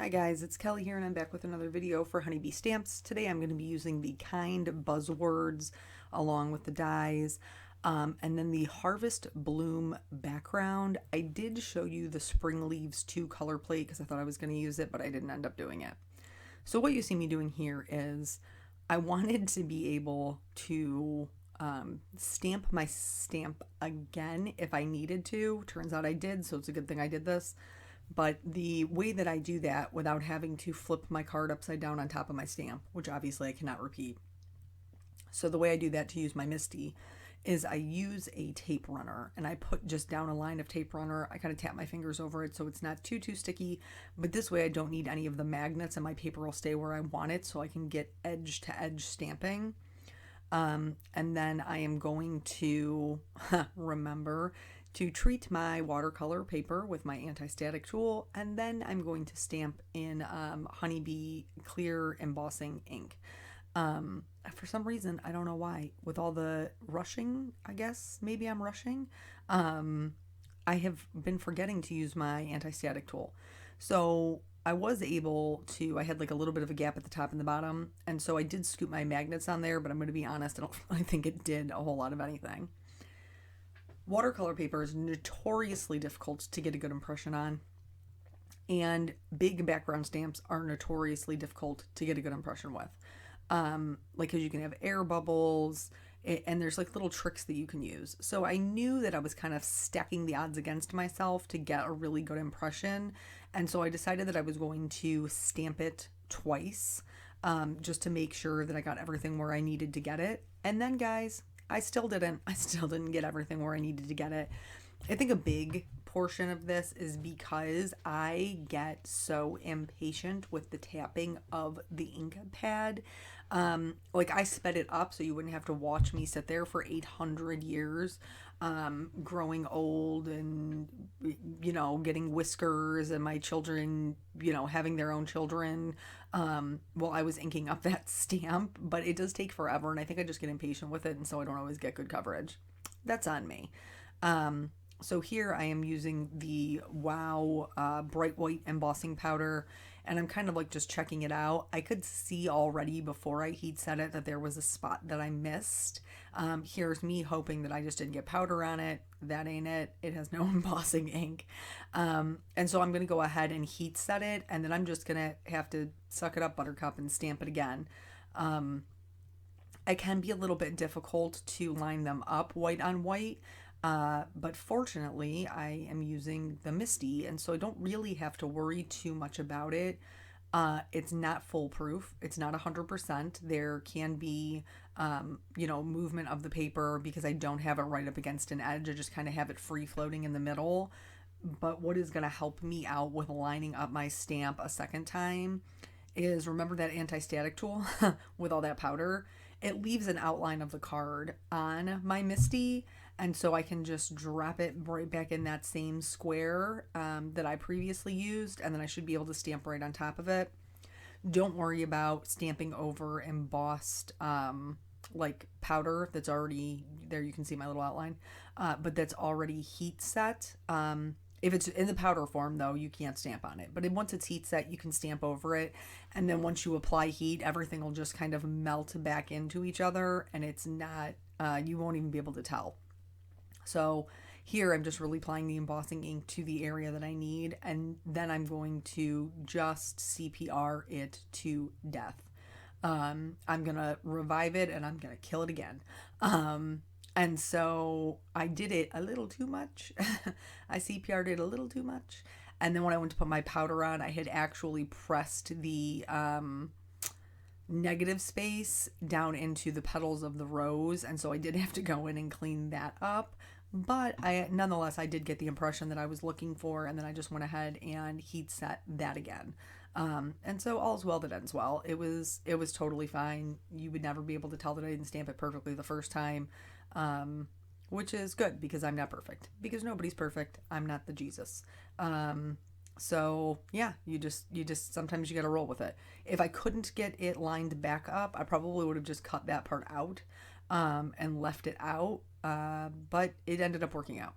Hi guys, it's Kelly here and I'm back with another video for Honeybee Stamps. Today I'm going to be using the kind buzzwords along with the dies and then the Harvest Bloom background. I did show you the Spring Leaves 2 color plate because I thought I was going to use it, but I didn't end up doing it. So what you see me doing here is I wanted to be able to stamp my stamp again if I needed to. Turns out I did, so it's a good thing I did this. But the way that I do that without having to flip my card upside down on top of my stamp, which obviously I cannot repeat. So the way I do that to use my Misty is I use a tape runner and I put just down a line of tape runner. I kind of tap my fingers over it so it's not too sticky, but this way I don't need any of the magnets and my paper will stay where I want it so I can get edge to edge stamping. And then I am going to remember to treat my watercolor paper with my anti-static tool, and then I'm going to stamp in Honeybee clear embossing ink. For some reason, I don't know why, with all the rushing, I guess maybe I'm rushing, I have been forgetting to use my anti-static tool. So I was able to, I had like a little bit of a gap at the top and the bottom, and so I did scoop my magnets on there, but I'm going to be honest, I don't really think it did a whole lot of anything. Watercolor paper is notoriously difficult to get a good impression on, and big background stamps are notoriously difficult to get a good impression with. Like, because you can have air bubbles, and there's like little tricks that you can use. So I knew that I was kind of stacking the odds against myself to get a really good impression, and so I decided that I was going to stamp it twice, just to make sure that I got everything where I needed to get it. And then, guys, I still didn't get everything where I needed to get it. I think a big portion of this is because I get so impatient with the tapping of the ink pad. Like, I sped it up so you wouldn't have to watch me sit there for 800 years, growing old and, getting whiskers, and my children, having their own children, while I was inking up that stamp. But it does take forever, and I think I just get impatient with it, and so I don't always get good coverage. That's on me. So here I am using the Wow bright white embossing powder, and I'm kind of like just checking it out. I could see already before I heat set it that there was a spot that I missed. Here's me hoping that I just didn't get powder on it. That ain't it. It has no embossing ink. And so I'm going to go ahead and heat set it, and then I'm just going to have to suck it up, buttercup, and stamp it again. It can be a little bit difficult to line them up white on white. But fortunately, I am using the Misty, and so I don't really have to worry too much about it. It's not foolproof. It's not 100%. There can be, movement of the paper because I don't have it right up against an edge. I just kind of have it free floating in the middle. But what is going to help me out with lining up my stamp a second time is, remember that anti-static tool with all that powder? It leaves an outline of the card on my Misty, and so I can just drop it right back in that same square that I previously used, and then I should be able to stamp right on top of it. Don't worry about stamping over embossed like powder that's already there. You can see my little outline, but that's already heat set. If it's in the powder form, though, you can't stamp on it. But once it's heat set, you can stamp over it. And then once you apply heat, everything will just kind of melt back into each other. And it's not, you won't even be able to tell. So here I'm just really applying the embossing ink to the area that I need. And then I'm going to just CPR it to death. I'm going to revive it and I'm going to kill it again. And so I did it a little too much. I CPR'd it a little too much. And then when I went to put my powder on, I had actually pressed the negative space down into the petals of the rose. And so I did have to go in and clean that up. But nonetheless, I did get the impression that I was looking for. And then I just went ahead and heat set that again. And so all's well that ends well. It was totally fine. You would never be able to tell that I didn't stamp it perfectly the first time. Which is good because I'm not perfect, because nobody's perfect. I'm not the Jesus. So yeah, you just sometimes you got to roll with it. If I couldn't get it lined back up, I probably would have just cut that part out, and left it out. But it ended up working out.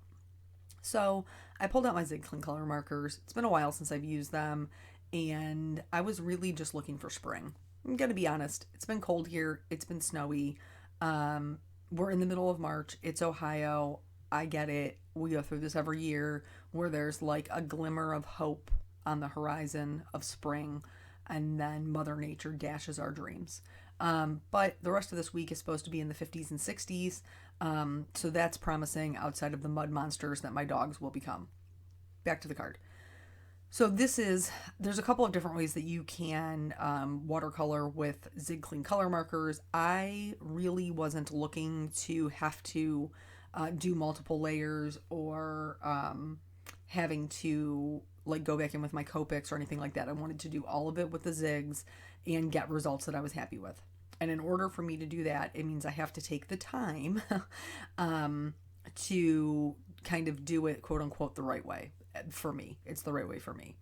So I pulled out my Zig Clean Color Markers. It's been a while since I've used them, and I was really just looking for spring. I'm gonna be honest, it's been cold here, it's been snowy. We're in the middle of March, it's Ohio. I get it. We go through this every year where there's like a glimmer of hope on the horizon of spring, and then Mother Nature dashes our dreams. But the rest of this week is supposed to be in the 50s and 60s, so that's promising outside of the mud monsters that my dogs will become. Back to the card. So there's a couple of different ways that you can watercolor with Zig Clean Color Markers. I really wasn't looking to have to do multiple layers or having to like go back in with my Copics or anything like that. I wanted to do all of it with the Zigs and get results that I was happy with. And in order for me to do that, it means I have to take the time to kind of do it, quote unquote, the right way. For me, it's the right way for me.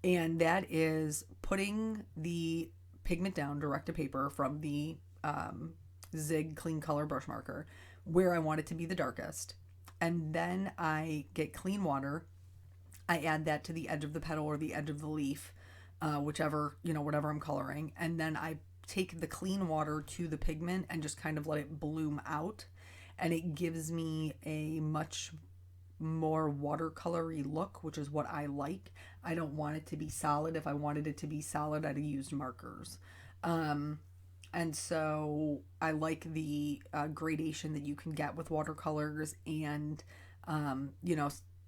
And that is putting the pigment down direct to paper from the Zig Clean Color Brush Marker where I want it to be the darkest. And then I get clean water. I add that to the edge of the petal or the edge of the leaf, whichever, whatever I'm coloring. And then I take the clean water to the pigment and just kind of let it bloom out. And it gives me a much more watercolory look, which is what I like. I don't want it to be solid. If I wanted it to be solid, I'd have used markers. And so I like the gradation that you can get with watercolors, and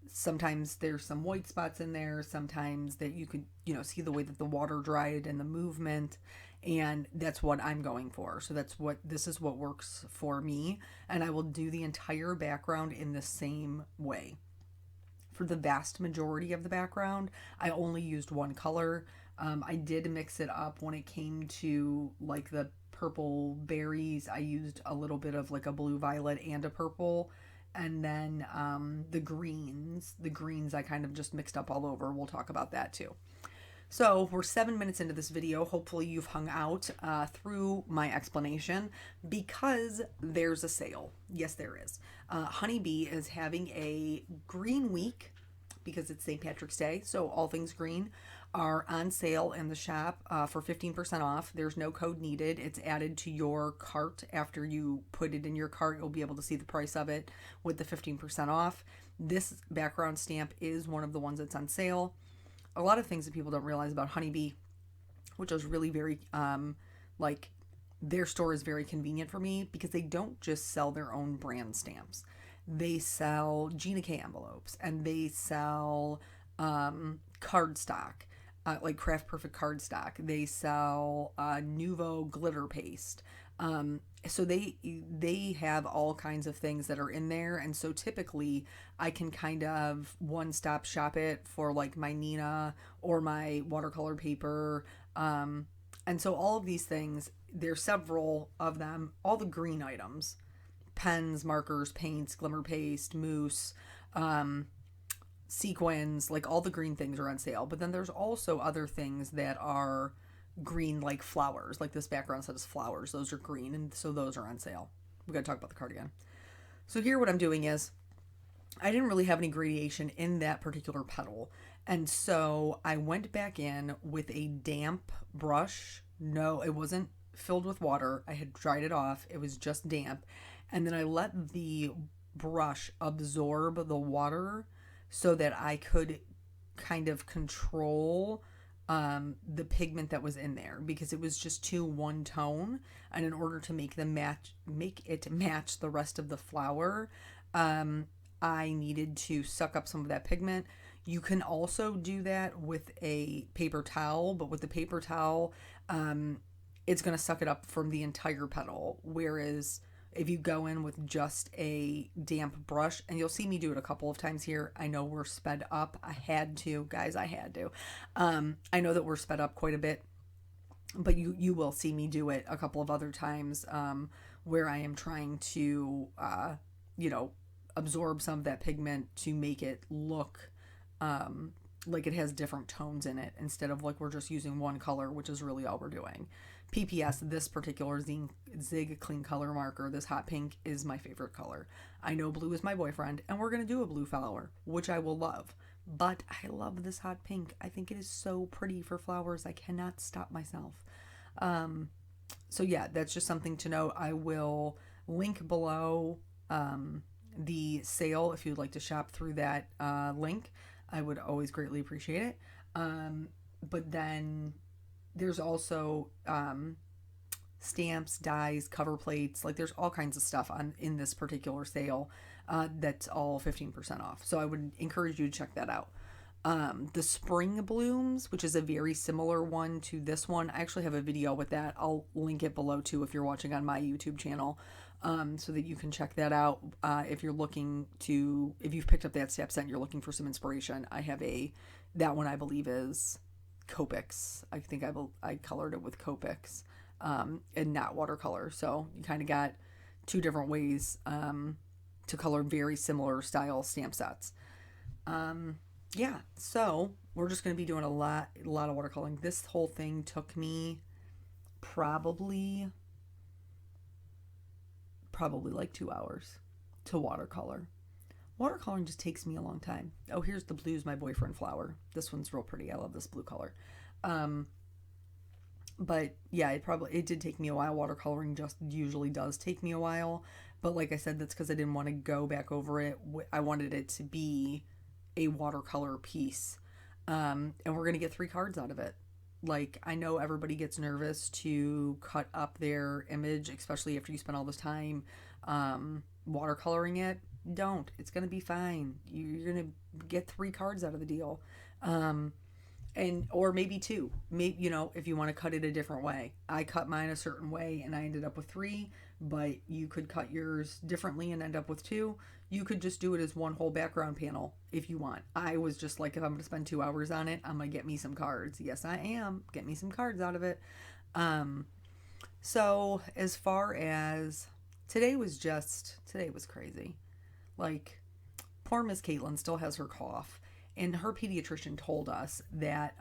sometimes there's some white spots in there, sometimes that you could see the way that the water dried and the movement, and that's what I'm going for. So this is what works for me, and I will do the entire background in the same way. For the vast majority of the background, I only used one color. I did mix it up when it came to like the purple berries. I used a little bit of like a blue violet and a purple. And then the greens I kind of just mixed up all over. We'll talk about that too. So we're 7 minutes into this video. Hopefully you've hung out through my explanation because there's a sale. Yes, there is. Honeybee is having a green week because it's St. Patrick's Day. So all things green are on sale in the shop for 15% off. There's no code needed. It's added to your cart. After you put it in your cart, you'll be able to see the price of it with the 15% off. This background stamp is one of the ones that's on sale. A lot of things that people don't realize about Honeybee, which is really very, their store is very convenient for me because they don't just sell their own brand stamps. They sell Gina K envelopes, and they sell cardstock, like Craft Perfect cardstock. They sell Nuvo glitter paste. So they have all kinds of things that are in there, and so typically I can kind of one-stop shop it for like my Nina or my watercolor paper. And so all of these things, there's several of them, all the green items, pens, markers, paints, glimmer paste, mousse, sequins, like all the green things are on sale. But then there's also other things that are green, like flowers. Like this background says flowers. Those are green, and so those are on sale. We got to talk about the card again. So here what I'm doing is I didn't really have any gradation in that particular petal. And so I went back in with a damp brush. No, it wasn't filled with water. I had dried it off. It was just damp. And then I let the brush absorb the water so that I could kind of control the pigment that was in there, because it was just too one tone. And in order to make it match the rest of the flower, I needed to suck up some of that pigment. You can also do that with a paper towel, but with the paper towel, it's going to suck it up from the entire petal. Whereas if you go in with just a damp brush, and you'll see me do it a couple of times here. I know we're sped up. I had to. I know that we're sped up quite a bit, but you will see me do it a couple of other times where I am trying to, absorb some of that pigment to make it look like it has different tones in it, instead of like we're just using one color, which is really all we're doing. PPS, this particular Zig Clean Color Marker, this hot pink, is my favorite color. I know blue is my boyfriend, and we're going to do a blue flower, which I will love. but I love this hot pink. I think it is so pretty for flowers. I cannot stop myself. So yeah, that's just something to note. I will link below the sale if you'd like to shop through that link. I would always greatly appreciate it. But then there's also stamps, dies, cover plates. Like there's all kinds of stuff on in this particular sale that's all 15% off. So I would encourage you to check that out. The spring blooms, which is a very similar one to this one. I actually have a video with that. I'll link it below too if you're watching on my YouTube channel, so that you can check that out. If you're looking to, if you've picked up that stamp set and you're looking for some inspiration, I have that one I believe is Copics. I think I colored it with Copics, and not watercolor. So you kind of got two different ways to color very similar style stamp sets. Yeah, so we're just going to be doing a lot of watercoloring. This whole thing took me probably like 2 hours to watercolor. Watercoloring just takes me a long time. Oh, here's the Blue's My Boyfriend flower. This one's real pretty. I love this blue color. But yeah, it did take me a while. Watercoloring just usually does take me a while. But like I said, that's because I didn't want to go back over it. I wanted it to be a watercolor piece. And we're going to get 3 cards out of it. Like, I know everybody gets nervous to cut up their image, especially after you spend all this time watercoloring it. Don't. It's going to be fine. You're going to get 3 cards out of the deal. Or maybe 2. Maybe, if you want to cut it a different way. I cut mine a certain way and I ended up with 3, but you could cut yours differently and end up with 2. You could just do it as one whole background panel if you want. I was just like, if I'm going to spend 2 hours on it, I'm going to get me some cards. Yes, I am. Get me some cards out of it. So as far as today was crazy. Like, poor Miss Caitlin still has her cough. And her pediatrician told us that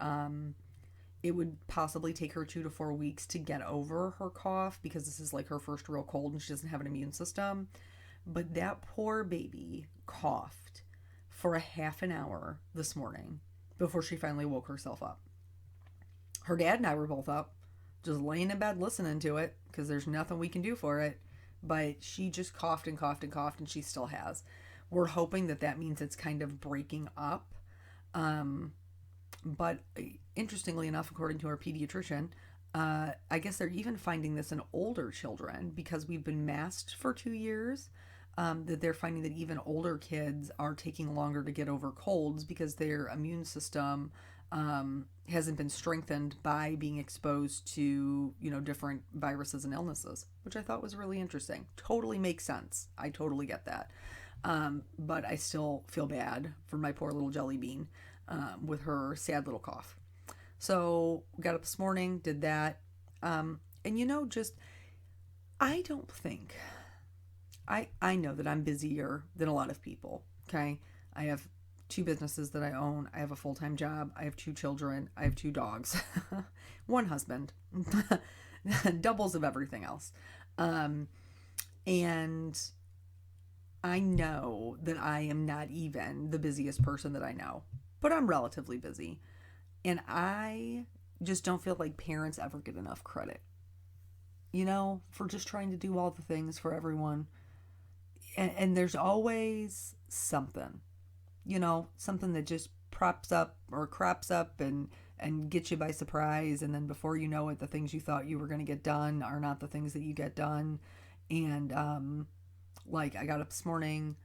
it would possibly take her 2 to 4 weeks to get over her cough because this is like her first real cold and she doesn't have an immune system. But that poor baby coughed for a half an hour this morning before she finally woke herself up. Her dad and I were both up, just laying in bed listening to it because there's nothing we can do for it. But she just coughed and coughed and coughed, and she still has. We're hoping that means it's kind of breaking up. But interestingly enough, according to our pediatrician, I guess they're even finding this in older children because we've been masked for 2 years. That they're finding that even older kids are taking longer to get over colds because their immune system hasn't been strengthened by being exposed to, different viruses and illnesses, which I thought was really interesting. Totally makes sense. I totally get that. But I still feel bad for my poor little jelly bean with her sad little cough. So got up this morning, did that. And I don't think... I know that I'm busier than a lot of people, okay? I have 2 businesses that I own. I have a full-time job. I have 2 children. I have 2 dogs. 1 husband. Doubles of everything else. And I know that I am not even the busiest person that I know. But I'm relatively busy. And I just don't feel like parents ever get enough credit. For just trying to do all the things for everyone. And there's always something, something that just props up or crops up and gets you by surprise. And then before you know it, the things you thought you were going to get done are not the things that you get done. And I got up this morning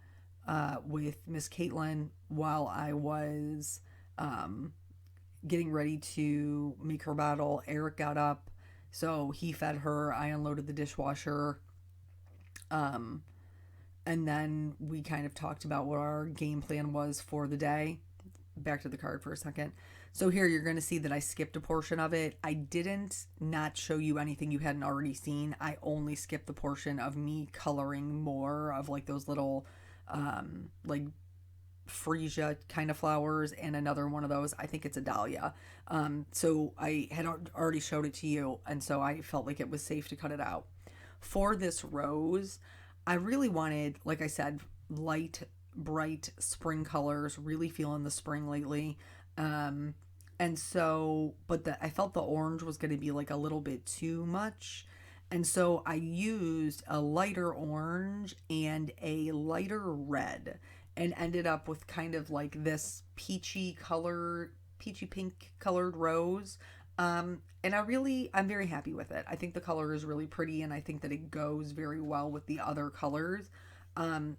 with Miss Caitlin while I was getting ready to make her bottle. Eric got up, so he fed her. I unloaded the dishwasher. And then we kind of talked about what our game plan was for the day. Back to the card for a second. So here you're going to see that I skipped a portion of it. I didn't not show you anything you hadn't already seen. I only skipped the portion of me coloring more of like those little freesia kind of flowers and another one of those. I think it's a dahlia. So I had already showed it to you, and so I felt like it was safe to cut it out. For this rose, I really wanted, like I said, light bright spring colors, really feeling the spring lately. And so, but I felt the orange was going to be like a little bit too much. And so I used a lighter orange and a lighter red and ended up with kind of like this peachy pink colored rose. And I'm very happy with it. I think the color is really pretty and I think that it goes very well with the other colors.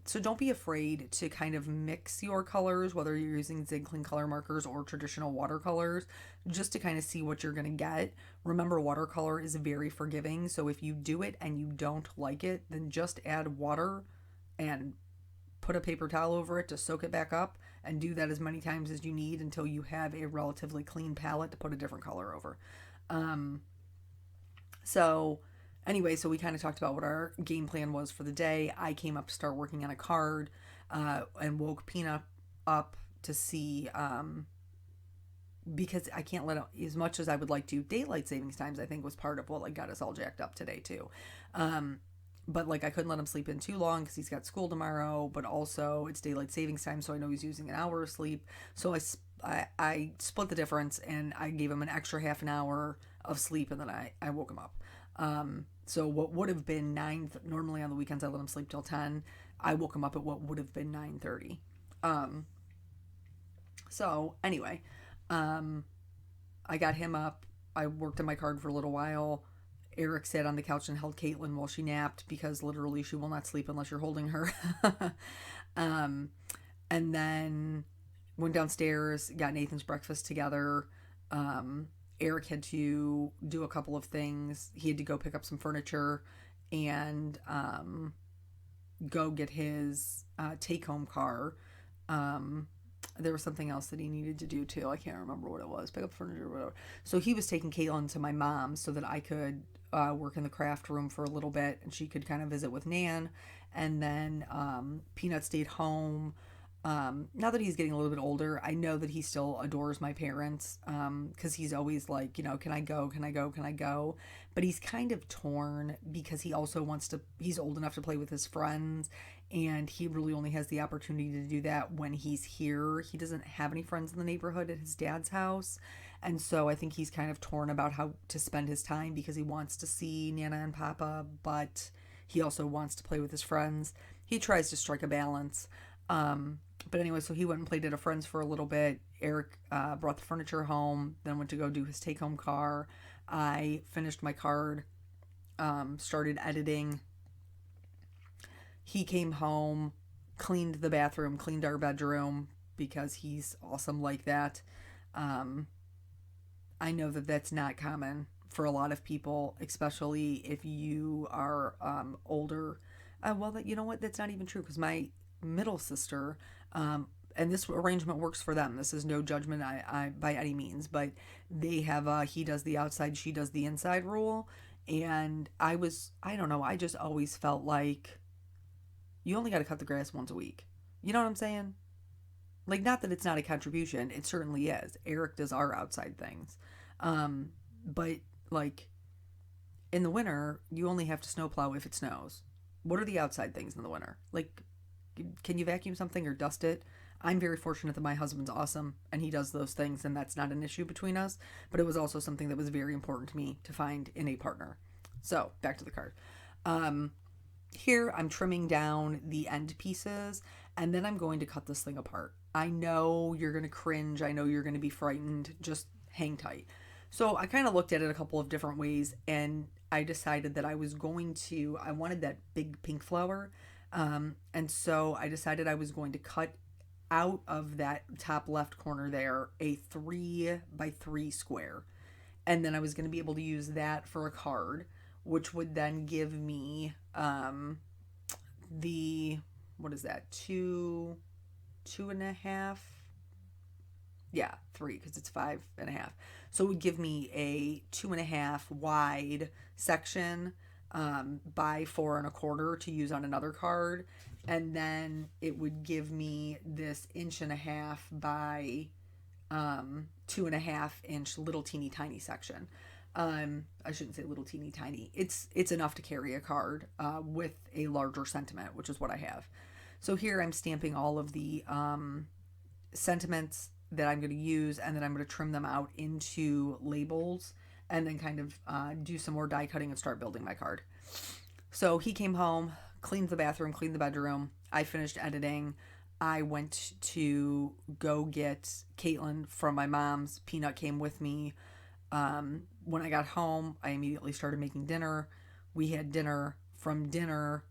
So don't be afraid to kind of mix your colors, whether you're using Zig Clean Color Markers or traditional watercolors, just to kind of see what you're going to get. Remember, watercolor is very forgiving, so if you do it and you don't like it, then just add water and put a paper towel over it to soak it back up, and do that as many times as you need until you have a relatively clean palette to put a different color over. Um, so anyway, so we kind of talked about what our game plan was for the day. I came up to start working on a card, and woke Peanut up to see, because I can't let it, as much as I would like to. Daylight savings times, I think, was part of what like got us all jacked up today too. But like I couldn't let him sleep in too long because he's got school tomorrow, but also it's daylight savings time, so I know he's using an hour of sleep. So I split the difference and I gave him an extra half an hour of sleep, and then I woke him up. So what would have been normally on the weekends I let him sleep till 10. I woke him up at what would have been 9:30. So anyway, I got him up. I worked on my card for a little while. Eric sat on the couch and held Caitlin while she napped because literally she will not sleep unless you're holding her. And then went downstairs, got Nathan's breakfast together. Eric had to do a couple of things. He had to go pick up some furniture and go get his take-home car. There was something else that he needed to do too. I can't remember what it was. Pick up furniture or whatever. So he was taking Caitlin to my mom's so that I could work in the craft room for a little bit and she could kind of visit with Nan. And then Peanut stayed home. Now that he's getting a little bit older, I know that he still adores my parents, because he's always like, can I go, can I go, can I go? But he's kind of torn because he also he's old enough to play with his friends, and he really only has the opportunity to do that when he's here. He doesn't have any friends in the neighborhood at his dad's house, and so I think he's kind of torn about how to spend his time because he wants to see Nana and Papa, but he also wants to play with his friends. He tries to strike a balance. But anyway, so he went and played at a friend's for a little bit. Eric brought the furniture home, then went to go do his take-home car. I finished my card, started editing. He came home, cleaned the bathroom, cleaned our bedroom, because he's awesome like that. I know that that's not common for a lot of people, especially if you are older. Well, you know what? That's not even true, because my middle sister, and this arrangement works for them. This is no judgment I by any means, but they have he does the outside, she does the inside rule. And I don't know, I just always felt like you only got to cut the grass once a week. You know what I'm saying? Like, not that it's not a contribution, it certainly is. Eric does our outside things. But like in the winter, you only have to snowplow if it snows. What are the outside things in the winter? Like, can you vacuum something or dust it? I'm very fortunate that my husband's awesome and he does those things, and that's not an issue between us, but it was also something that was very important to me to find in a partner. So back to the card. Here I'm trimming down the end pieces, and then I'm going to cut this thing apart. I know you're going to cringe. I know you're going to be frightened. Just hang tight. So I kind of looked at it a couple of different ways, and I decided that I wanted that big pink flower. And so I decided I was going to cut out of that top left corner there a 3x3 square. And then I was going to be able to use that for a card, which would then give me what is that, two and a half? Yeah, 3, because it's 5.5. So it would give me a 2.5 wide section by 4.25 to use on another card, and then it would give me this 1.5 by 2.5 inch little teeny tiny section. I shouldn't say little teeny tiny. It's enough to carry a card with a larger sentiment, which is what I have. So here I'm stamping all of the sentiments that I'm going to use, and then I'm going to trim them out into labels, and then kind of do some more die cutting and start building my card. So he came home, cleaned the bathroom, cleaned the bedroom. I finished editing. I went to go get Caitlin from my mom's. Peanut came with me. When I got home, I immediately started making dinner. We had dinner. From dinner,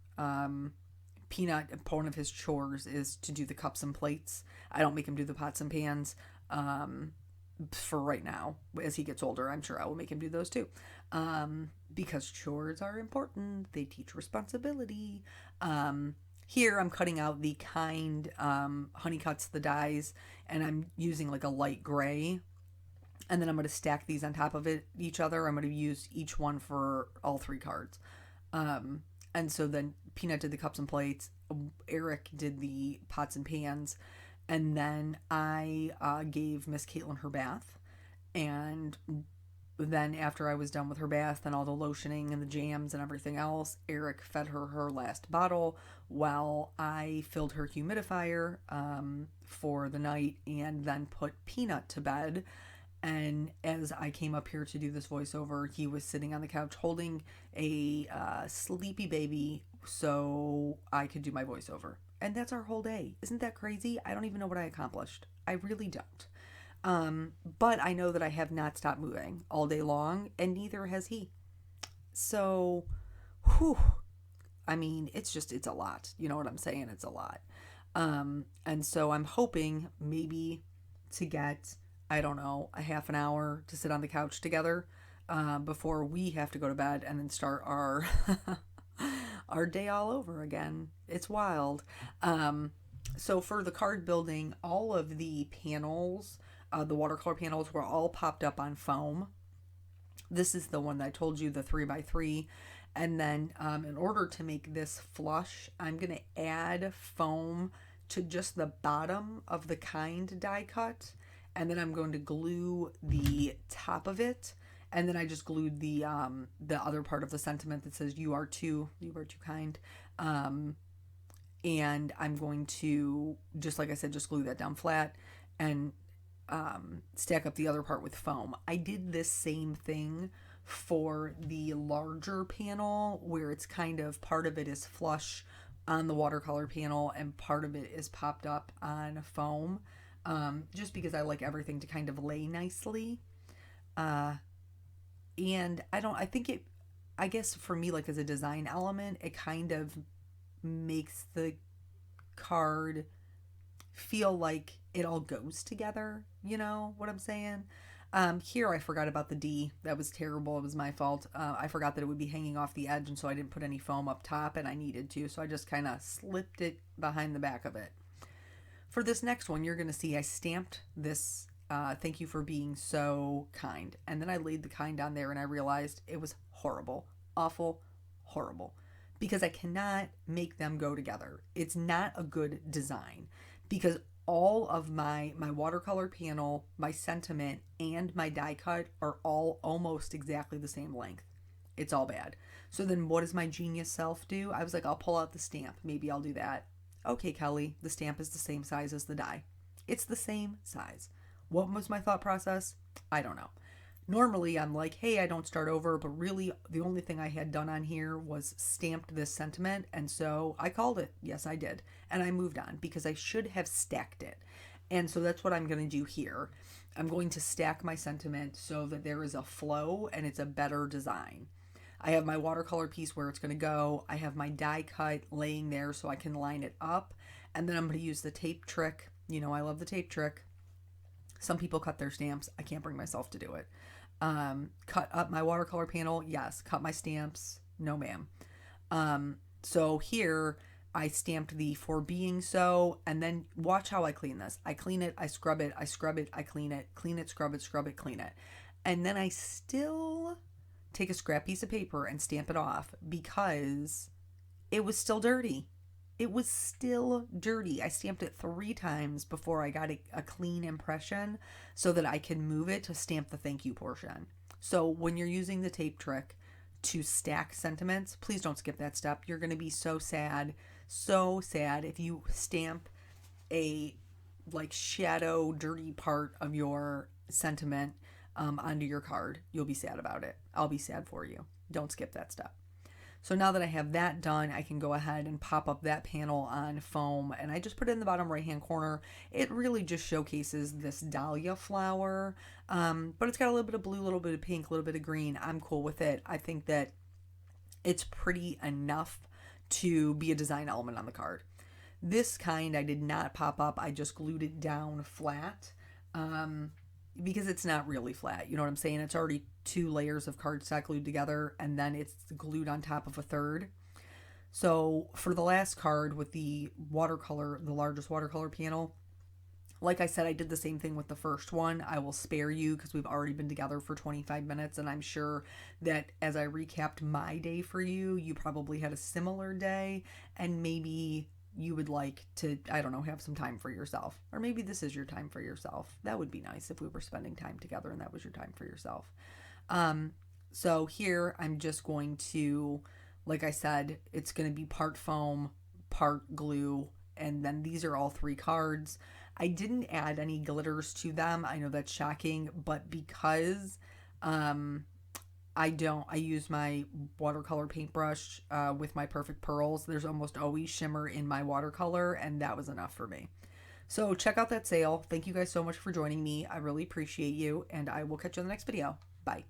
Peanut, one of his chores is to do the cups and plates. I don't make him do the pots and pans for right now. As he gets older, I'm sure I will make him do those too. Because chores are important. They teach responsibility. Here I'm cutting out the kind Honey Cuts the dies, and I'm using like a light gray. And then I'm going to stack these on top of each other. I'm going to use each one for all 3 cards. And so then Peanut did the cups and plates. Eric did the pots and pans. And then I gave Miss Caitlin her bath. And then after I was done with her bath and all the lotioning and the jams and everything else, Eric fed her last bottle while I filled her humidifier for the night, and then put Peanut to bed. And as I came up here to do this voiceover, he was sitting on the couch holding a sleepy baby so I could do my voiceover. And that's our whole day. Isn't that crazy? I don't even know what I accomplished. I really don't. But I know that I have not stopped moving all day long, and neither has he. So, whew. I mean, it's a lot. You know what I'm saying? It's a lot. And so I'm hoping maybe to get, I don't know, a half an hour to sit on the couch together before we have to go to bed, and then start our our day all over again. It's wild. So for the card building, all of the panels, the watercolor panels, were all popped up on foam. This is the one that I told you, the 3x3. And then in order to make this flush, I'm going to add foam to just the bottom of the kind die cut. And then I'm going to glue the top of it. And then I just glued the other part of the sentiment that says you are too kind. And I'm going to, just like I said, just glue that down flat and stack up the other part with foam. I did this same thing for the larger panel, where it's kind of, part of it is flush on the watercolor panel and part of it is popped up on foam, just because I like everything to kind of lay nicely. And I guess for me, like as a design element, it kind of makes the card feel like it all goes together. You know what I'm saying? Here I forgot about the D. That was terrible. It was my fault. I forgot that it would be hanging off the edge, and so I didn't put any foam up top, and I needed to, so I just kind of slipped it behind the back of it. For this next one, you're going to see I stamped this thank you for being so kind. And then I laid the kind on there, and I realized it was horrible. Awful, horrible. Because I cannot make them go together. It's not a good design. Because all of my watercolor panel, my sentiment, and my die cut are all almost exactly the same length. It's all bad. So then what does my genius self do? I was like, I'll pull out the stamp. Maybe I'll do that. Okay, Kelly, the stamp is the same size as the die. It's the same size. What was my thought process? I don't know. Normally I'm like, hey, I don't start over, but really the only thing I had done on here was stamped this sentiment, and so I called it. Yes, I did. And I moved on because I should have stacked it. And so that's what I'm going to do here. I'm going to stack my sentiment so that there is a flow and it's a better design. I have my watercolor piece where it's going to go. I have my die cut laying there so I can line it up. And then I'm going to use the tape trick. You know, I love the tape trick. Some people cut their stamps. I can't bring myself to do it. Cut up my watercolor panel. Yes. Cut my stamps. No, ma'am. So here I stamped the for being so, and then watch how I clean this. I clean it. I scrub it. I scrub it. I clean it. Clean it. Scrub it. Scrub it. Clean it. And then I still take a scrap piece of paper and stamp it off because it was still dirty. It was still dirty. I stamped it 3 times before I got a clean impression so that I can move it to stamp the thank you portion. So when you're using the tape trick to stack sentiments, please don't skip that step. You're going to be so sad, so sad if you stamp a like shadow dirty part of your sentiment onto your card. You'll be sad about it. I'll be sad for you. Don't skip that step. So now that I have that done, I can go ahead and pop up that panel on foam, and I just put it in the bottom right hand corner. It really just showcases this dahlia flower, but it's got a little bit of blue, a little bit of pink, a little bit of green. I'm cool with it. I think that it's pretty enough to be a design element on the card. This kind I did not pop up. I just glued it down flat because it's not really flat. You know what I'm saying? It's already 2 layers of cardstock glued together, and then it's glued on top of a third. So for the last card with the watercolor, the largest watercolor panel, like I said, I did the same thing with the first one. I will spare you because we've already been together for 25 minutes, and I'm sure that as I recapped my day for you, you probably had a similar day, and maybe you would like to, I don't know, have some time for yourself. Or maybe this is your time for yourself. That would be nice if we were spending time together and that was your time for yourself. So here I'm just going to, like I said, it's going to be part foam, part glue, and then these are all 3 cards. I didn't add any glitters to them. I know that's shocking, but because I use my watercolor paintbrush with my Perfect Pearls. There's almost always shimmer in my watercolor, and that was enough for me. So check out that sale. Thank you guys so much for joining me. I really appreciate you, and I will catch you in the next video. Bye.